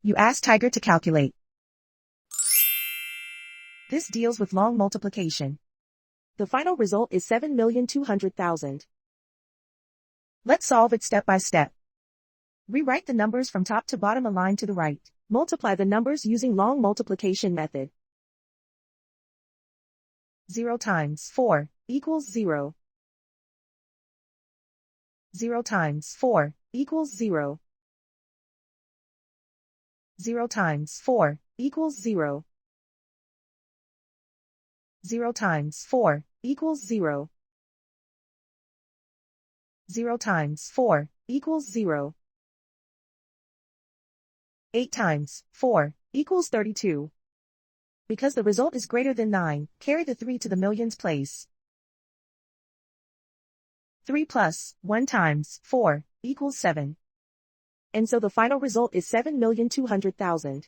You ask Tiger to calculate. This deals with long multiplication. The final result is 7,200,000. Let's solve it step by step. Rewrite the numbers from top to bottom aligned to the right. Multiply the numbers using long multiplication method. 0 times 4 equals 0. 0 times 4 equals 0. 0 times 4 equals 0. 0 times 4 equals 0. 0 times 4 equals 0. 8 times 4 equals 32. Because the result is greater than 9, carry the 3 to the millions place. 3 plus 1 times 4 equals 7. And so the final result is 7,200,000.